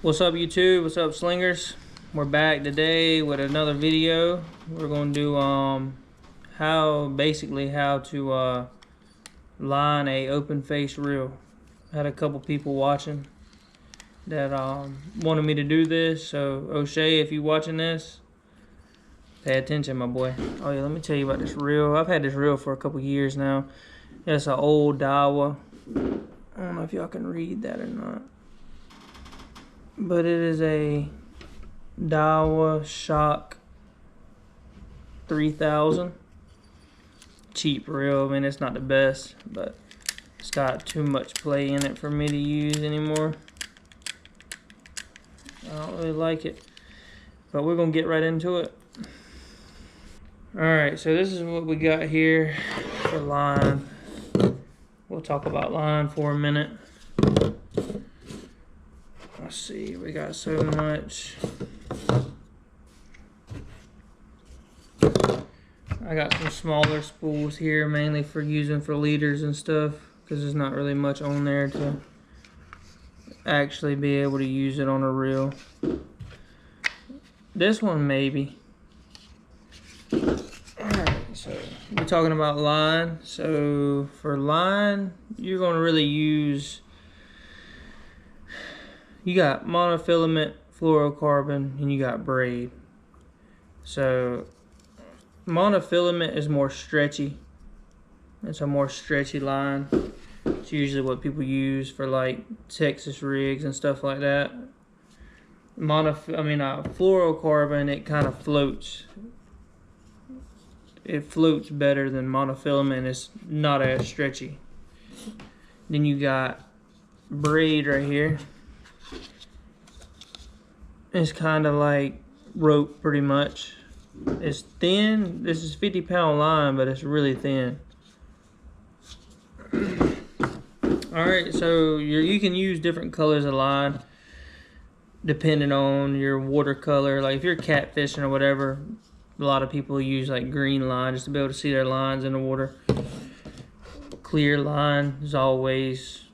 What's up, YouTube? What's up, slingers? We're back today with another video. We're gonna do how to line a open face reel. Had a couple people watching that wanted me to do this. So O'Shea, if you watching this, pay attention, my boy. Oh yeah, let me tell you about this reel. I've had this reel for a couple years now. It's an old Daiwa. I don't know if y'all can read that or not, but it is a Daiwa Shock 3000. Cheap reel. I mean, it's not the best, but it's got too much play in it for me to use anymore. I don't really like it, but we're gonna get right into it. Alright, so this is what we got here for line. We'll talk about line for a minute. Let's see, we got so much. I got some smaller spools here, mainly for using for leaders and stuff, because there's not really much on there to actually be able to use it on a reel. This one maybe. Alright, so we're talking about line. So for line, you're going to really use, you got monofilament, fluorocarbon, and you got braid. So monofilament is more stretchy. It's a more stretchy line. It's usually what people use for like Texas rigs and stuff like that. Fluorocarbon, it kind of floats. It floats better than monofilament. It's not as stretchy. Then you got braid right here. It's kind of like rope pretty much. It's thin. This is 50-pound line, but it's really thin. Alright, so you can use different colors of line depending on your watercolor. Like if you're catfishing or whatever, a lot of people use like green line just to be able to see their lines in the water. Clear line is always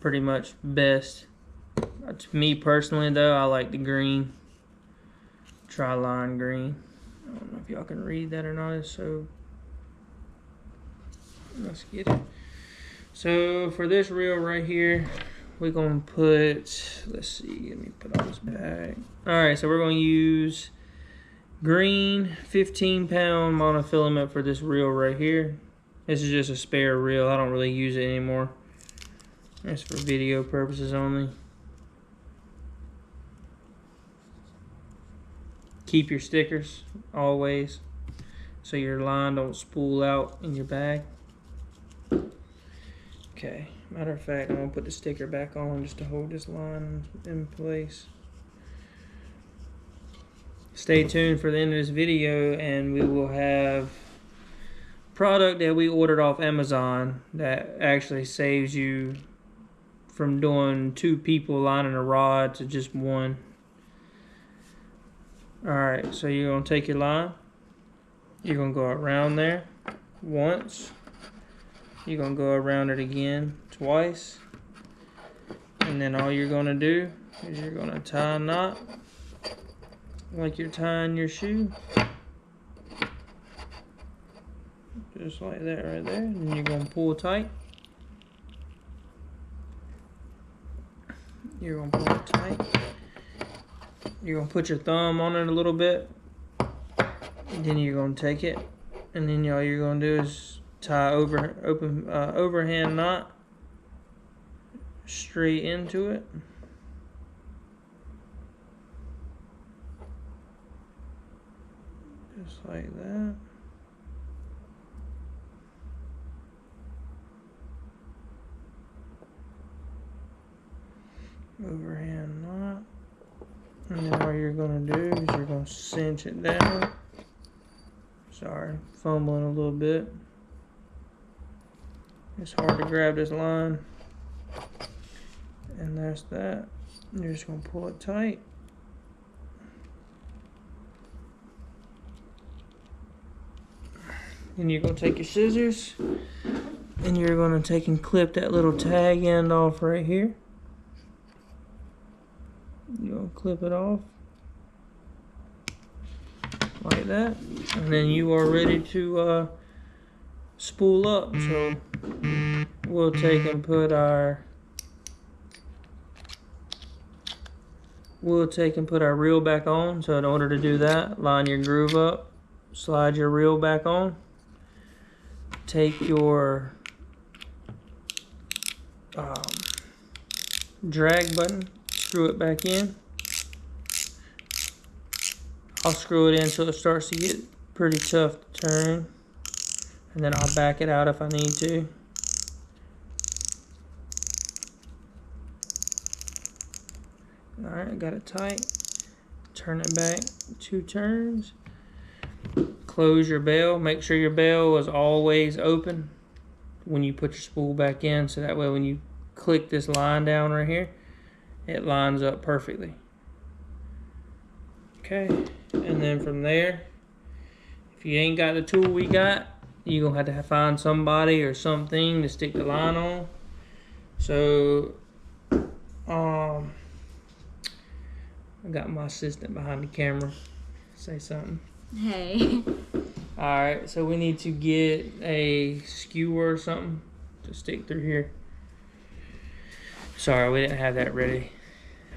pretty much best. To me personally though, I like the green. Tri-line green. I don't know if y'all can read that or not, so let's get it. So for this reel right here, we're gonna put, let's see, let me put all this back. Alright, so we're gonna use green 15-pound monofilament for this reel right here. This is just a spare reel. I don't really use it anymore. It's for video purposes only. Keep your stickers always so your line don't spool out in your bag. Okay, matter of fact, I'm gonna put the sticker back on just to hold this line in place. Stay tuned for the end of this video and we will have product that we ordered off Amazon that actually saves you from doing 2 people lining a rod to just 1. Alright, so you're going to take your line, you're going to go around there once, you're going to go around it again twice, and then all you're going to do is you're going to tie a knot like you're tying your shoe, just like that right there, and you're going to pull tight. You're going to pull it tight. You're going to put your thumb on it a little bit, and then you're going to take it, and then all you're going to do is tie overhand knot straight into it. Just like that. Overhand knot. And then what you're going to do is you're going to cinch it down. Sorry, fumbling a little bit. It's hard to grab this line. And that's that. You're just going to pull it tight. Then you're going to take your scissors and you're going to take and clip that little tag end off right here. You're clip it off like that, and then you are ready to spool up. So we'll take and put our reel back on. So in order to do that, line your groove up, slide your reel back on, take your drag button, screw it back in. I'll screw it in so it starts to get pretty tough to turn, and then I'll back it out if I need to. Alright, got it tight. Turn it back 2 turns. Close your bell. Make sure your bell is always open when you put your spool back in, so that way when you click this line down right here, it lines up perfectly. Okay, and then from there, if you ain't got the tool we got, you're gonna have to find somebody or something to stick the line on. So I got my assistant behind the camera. Say something. Hey. Alright, so we need to get a skewer or something to stick through here. Sorry, we didn't have that ready.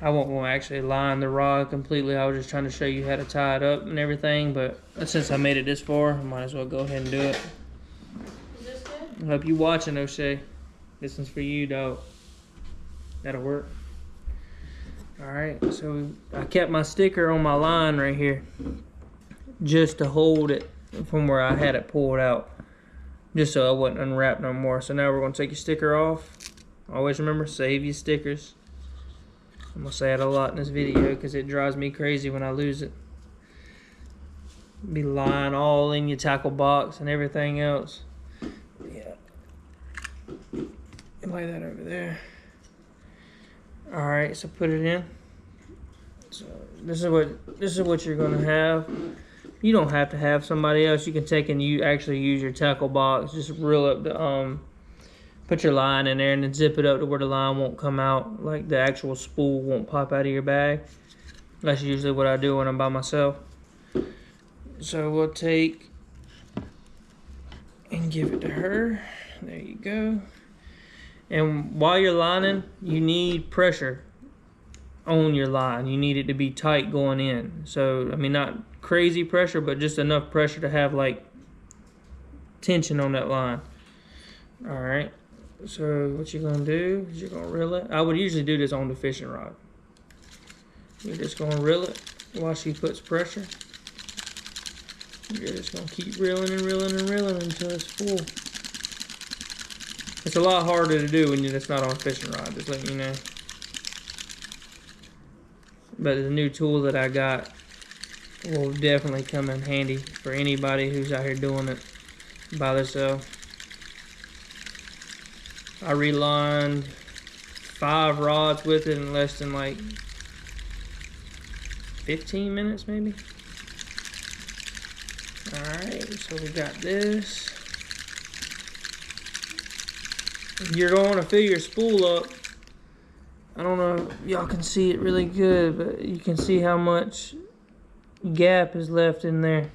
I won't want to actually line the rod completely. I was just trying to show you how to tie it up and everything, but since I made it this far, I might as well go ahead and do it. Is this good? I hope you watching, O'Shea. This one's for you, dog. That'll work. Alright, so I kept my sticker on my line right here just to hold it from where I had it pulled out, just so I wouldn't unwrap no more. So now we're going to take your sticker off. Always remember, save your stickers. I'm going to say it a lot in this video because it drives me crazy when I lose it. Be lying all in your tackle box and everything else. Yeah. Lay that over there. Alright, so put it in. So this is what you're gonna have. You don't have to have somebody else. You can take and you actually use your tackle box. Just reel up the put your line in there and then zip it up to where the line won't come out, like the actual spool won't pop out of your bag. That's usually what I do when I'm by myself. So we'll take and give it to her. There you go. And while you're lining, you need pressure on your line. You need it to be tight going in. So, I mean, not crazy pressure, but just enough pressure to have like tension on that line. All right. So what you're gonna do is you're gonna reel it. I would usually do this on the fishing rod. You're just gonna reel it while she puts pressure. You're just gonna keep reeling and reeling and reeling until it's full. It's a lot harder to do when it's not on a fishing rod, just letting you know. But the new tool that I got will definitely come in handy for anybody who's out here doing it by themselves. I relined 5 rods with it in less than like 15 minutes maybe. Alright, so we got this. You're going to fill your spool up. I don't know if y'all can see it really good, but you can see how much gap is left in there.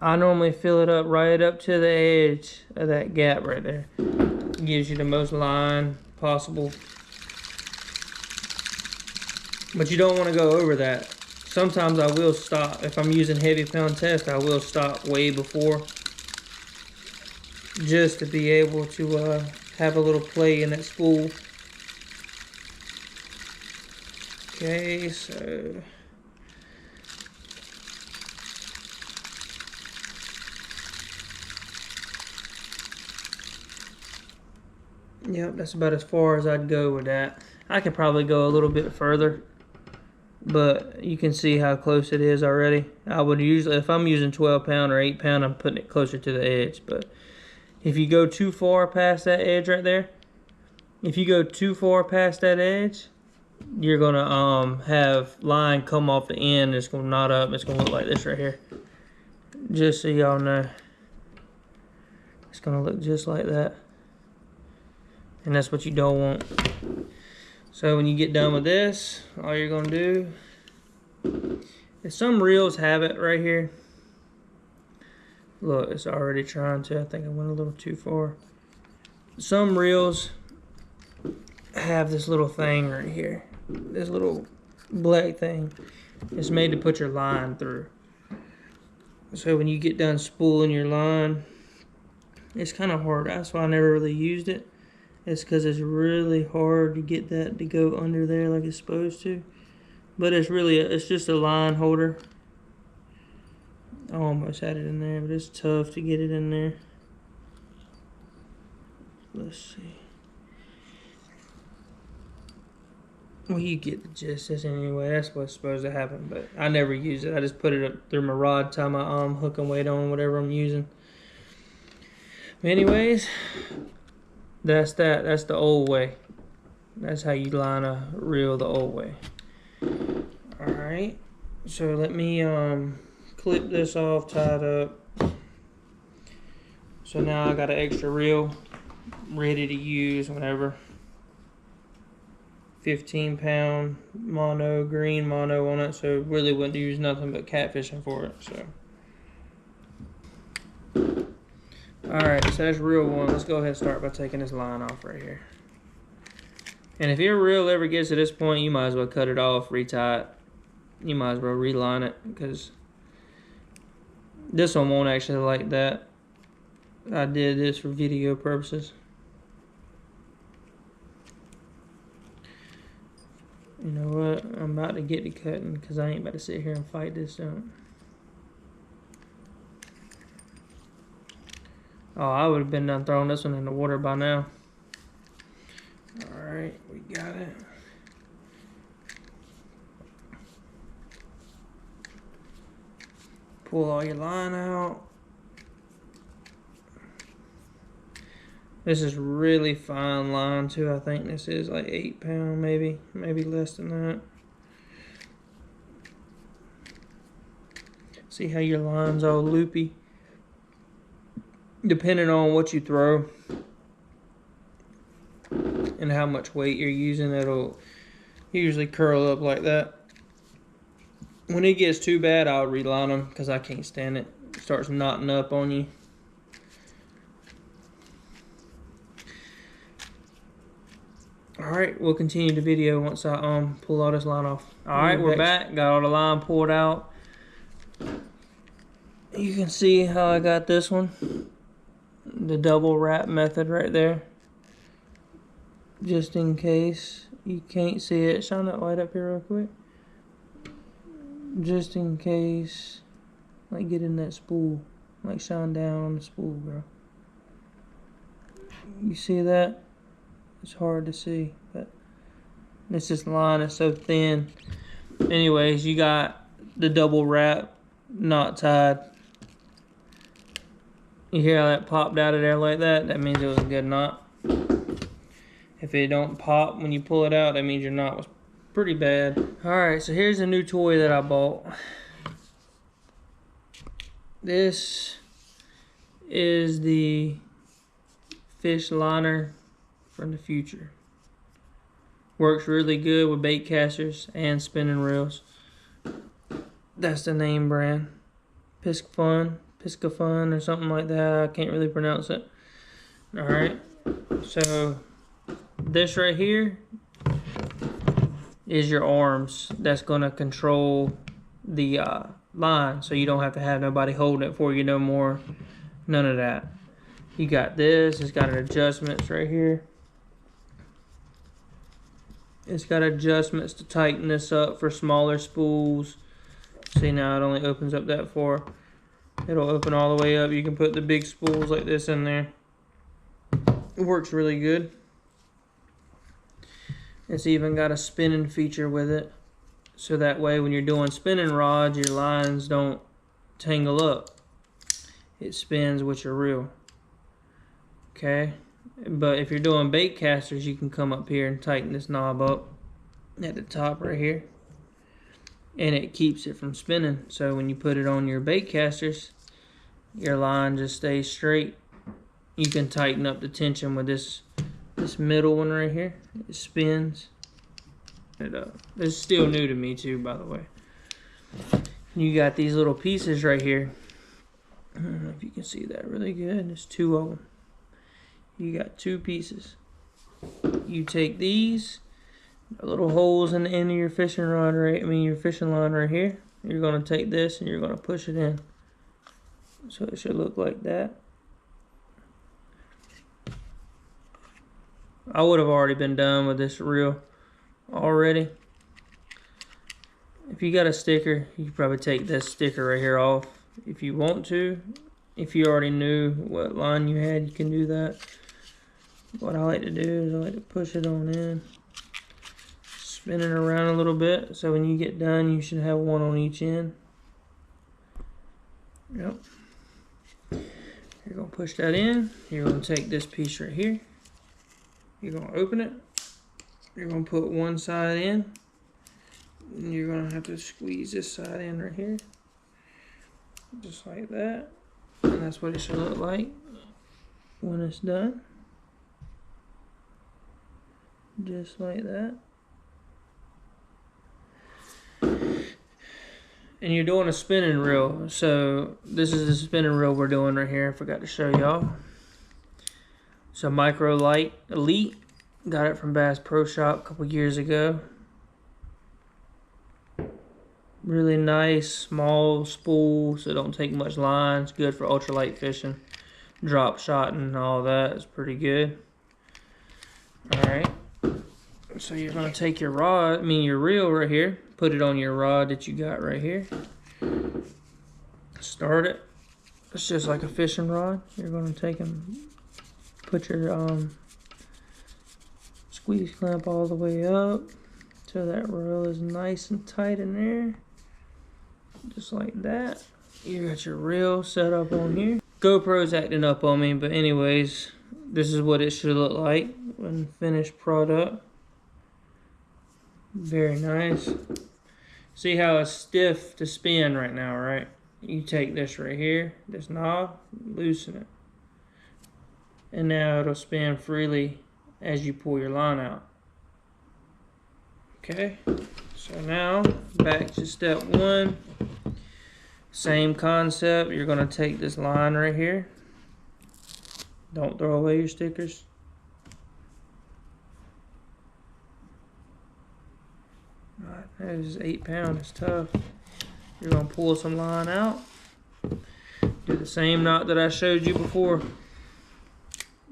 I normally fill it up right up to the edge of that gap right there. It gives you the most line possible. But you don't want to go over that. Sometimes I will stop. If I'm using heavy pound test, I will stop way before, just to be able to have a little play in that spool. Okay, so yep, that's about as far as I'd go with that. I could probably go a little bit further, but you can see how close it is already. I would usually, if I'm using 12 pound or 8 pound, I'm putting it closer to the edge. But if you go too far past that edge right there, if you go too far past that edge, you're gonna have line come off the end. It's gonna knot up. It's gonna look like this right here. Just so y'all know, it's gonna look just like that, and that's what you don't want. So when you get done with this, all you're gonna do is, some reels have it right here. Look, it's already trying to. I think I went a little too far. Some reels have this little thing right here. This little black thing. It's made to put your line through. So when you get done spooling your line, it's kind of hard. That's why I never really used it. It's because it's really hard to get that to go under there like it's supposed to. But it's really, it's just a line holder. I almost had it in there, but it's tough to get it in there. Let's see. Well, you get the gist anyway. That's what's supposed to happen, but I never use it. I just put it up through my rod, tie my hook and weight on whatever I'm using. But anyways, that's that. That's the old way. That's how you line a reel the old way. Alright, so let me clip this off, tied up. So now I got an extra reel ready to use whenever. 15-pound mono, green mono on it, so really wouldn't use nothing but catfishing for it. So alright, so that's reel one. Let's go ahead and start by taking this line off right here. And if your reel ever gets to this point, you might as well cut it off, retie it. You might as well reline it, because this one won't actually like that. I did this for video purposes. You know what? I'm about to get to cutting, because I ain't about to sit here and fight this out. Oh, I would have been done throwing this one in the water by now. Alright, we got it. Pull all your line out. This is really fine line too. I think this is like 8 pound, maybe less than that. See how your line's all loopy? Depending on what you throw and how much weight you're using, it'll usually curl up like that. When it gets too bad, I'll reline them, because I can't stand it. It starts knotting up on you. Alright, we'll continue the video once I pull all this line off. Alright, we're back. Got all the line pulled out. You can see how I got this one. The double wrap method right there. Just in case you can't see it. Shine that light up here real quick. Just in case, like, get in that spool, like shine down on the spool, bro. You see that? It's hard to see, but this line is so thin. Anyways, you got the double wrap knot tied. You hear how that popped out of there like that? That means it was a good knot. If it don't pop when you pull it out, that means your knot was pretty bad. Alright, so here's a new toy that I bought. This is the fish liner from the future. Works really good with bait casters and spinning reels. That's the name brand. Piscafun or something like that. I can't really pronounce it. Alright, so this right here is your arms that's going to control the line, so you don't have to have nobody holding it for you no more. None of that. You got this. It's got an adjustments right here. It's got adjustments to tighten this up for smaller spools. See, now it only opens up that far. It'll open all the way up. You can put the big spools like this in there. It works really good. It's even got a spinning feature with it, so that way when you're doing spinning rods, your lines don't tangle up. It spins with your reel. Okay, but if you're doing bait casters, you can come up here and tighten this knob up at the top right here, and it keeps it from spinning. So when you put it on your bait casters, your line just stays straight. You can tighten up the tension with this middle one right here. It spins. It's still new to me too, by the way. You got these little pieces right here. I don't know if you can see that really good. There's two of them. You got two pieces. You take these little holes in the end of your fishing rod, right? I mean your fishing line right here. You're gonna take this and you're gonna push it in. So it should look like that. I would have already been done with this reel already. If you got a sticker, you can probably take this sticker right here off if you want to. If you already knew what line you had, you can do that. What I like to do is I like to push it on in, spin it around a little bit, so when you get done you should have one on each end. Yep. You're going to push that in. You're going to take this piece right here. You're going to open it. You're going to put one side in. And you're going to have to squeeze this side in right here. Just like that. And that's what it should look like when it's done. Just like that. And you're doing a spinning reel. So this is the spinning reel we're doing right here. I forgot to show y'all. So Micro Light Elite. Got it from Bass Pro Shop a couple years ago. Really nice, small spool, so don't take much line. It's good for ultralight fishing. Drop shot and all that is pretty good. Alright. So you're going to take your rod, your reel right here. Put it on your rod that you got right here. Start it. It's just like a fishing rod. You're going to take and put your squeeze clamp all the way up so that reel is nice and tight in there. Just like that. You got your reel set up on here. GoPro's acting up on me, but anyways, this is what it should look like when finished product. Very nice. See how it's stiff to spin right now, right? You take this right here, this knob, loosen it. And now it'll spin freely as you pull your line out. Okay, so now back to step one. Same concept. You're going to take this line right here. Don't throw away your stickers. Alright, that is 8 pounds. It's tough. You're going to pull some line out. Do the same knot that I showed you before.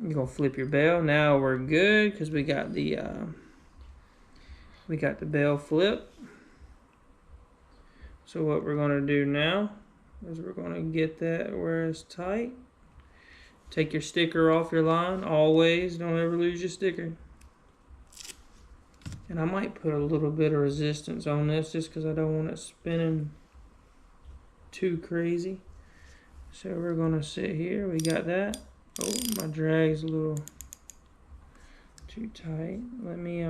You're going to flip your bail. Now we're good because we got the bail flip. So what we're going to do now is we're going to get that where it's tight. Take your sticker off your line. Always, don't ever lose your sticker. And I might put a little bit of resistance on this just because I don't want it spinning too crazy. So we're going to sit here. We got that. Oh, my drag's a little too tight. Let me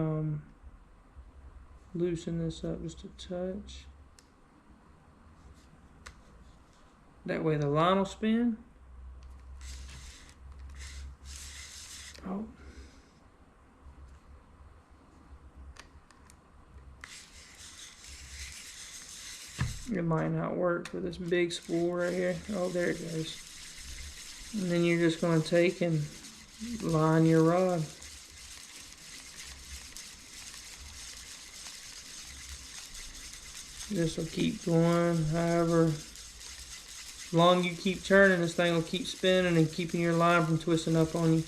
loosen this up just a touch. That way the line will spin. Oh. It might not work for this big spool right here. Oh, there it goes. And then you're just going to take and line your rod. This will keep going however long you keep turning. This thing will keep spinning and keeping your line from twisting up on you.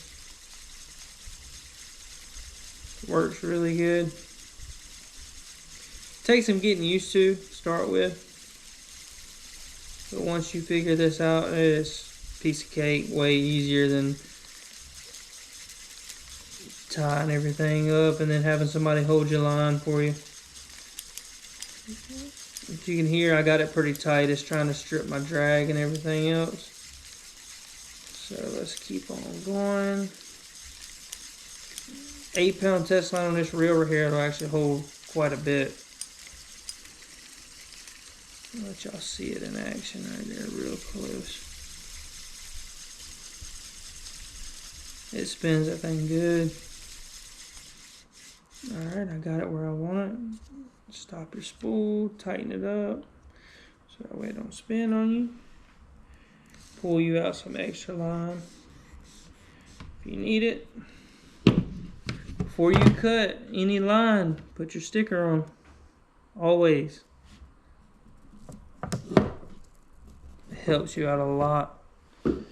Works really good. Takes some getting used to start with, but once you figure this out, it's a piece of cake. Way easier than tying everything up and then having somebody hold your line for you. If you can hear, I got it pretty tight. It's trying to strip my drag and everything else. So let's keep on going. 8 pound test line on this reel right here. It'll actually hold quite a bit. I'll let y'all see it in action right there real close. It spins that thing good. Alright, I got it where I want it. Stop your spool, tighten it up so that way it don't spin on you. Pull you out some extra line if you need it. Before you cut any line, put your sticker on. Always. It helps you out a lot. Then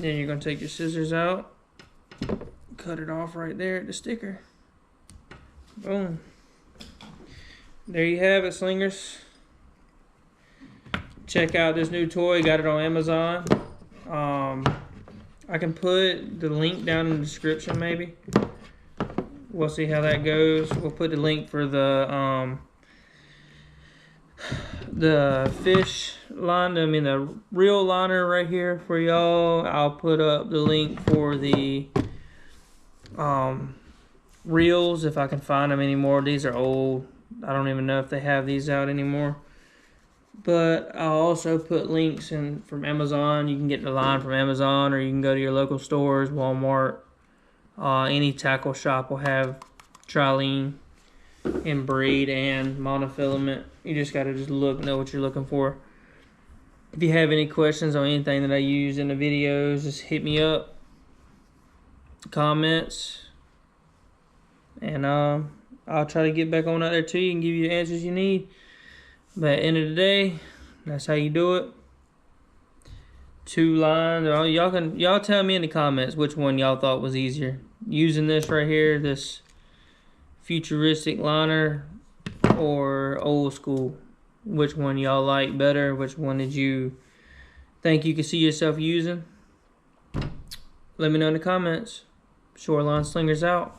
you're going to take your scissors out, cut it off right there at the sticker. Boom. There you have it, slingers. Check out this new toy. Got it on Amazon. I can put the link down in the description maybe. We'll see how that goes. We'll put the link for the fish line, I mean the reel liner right here for y'all. I'll put up the link for the reels if I can find them anymore. These are old. I don't even know if they have these out anymore. But I'll also put links in from Amazon. You can get the line from Amazon, or you can go to your local stores, Walmart. Any tackle shop will have trilene in braid and monofilament. You just gotta know what you're looking for. If you have any questions on anything that I use in the videos, just hit me up, comments, and I'll try to get back on out there to you and give you the answers you need. But at the end of the day, that's how you do it. 2 lines. Y'all tell me in the comments which one y'all thought was easier. Using this right here, this futuristic liner, or old school. Which one y'all like better? Which one did you think you could see yourself using? Let me know in the comments. Shoreline Slingers out.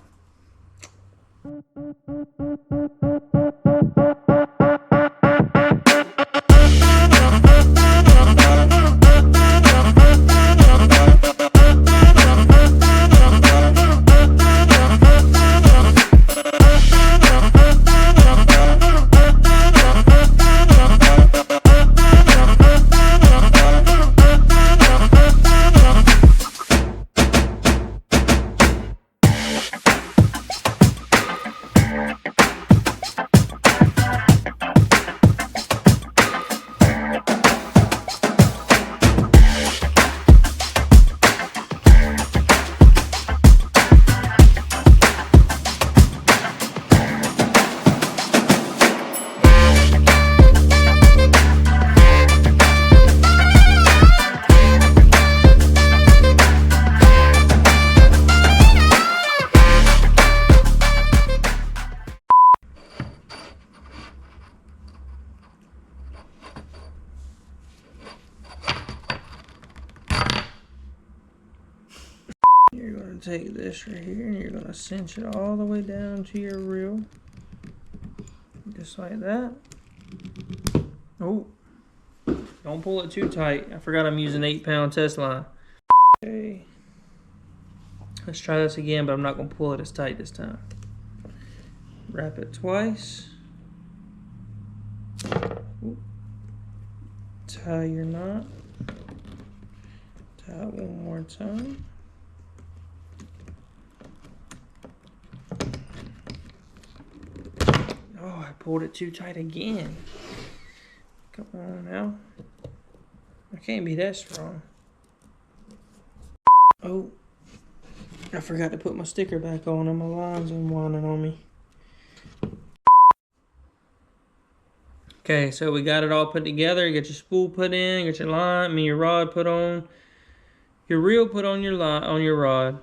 You're going to take this right here and you're going to cinch it all the way down to your reel. Just like that. Oh, don't pull it too tight. I forgot I'm using 8-pound test line. Okay, let's try this again, but I'm not going to pull it as tight this time. Wrap it twice. Ooh. Tie your knot. Tie it one more time. Oh, I pulled it too tight again. Come on now. I can't be that strong. Oh, I forgot to put my sticker back on and my line's unwinding on me. Okay, so we got it all put together. You got your spool put in, got your line, your rod put on. Your reel put on your line, on your rod.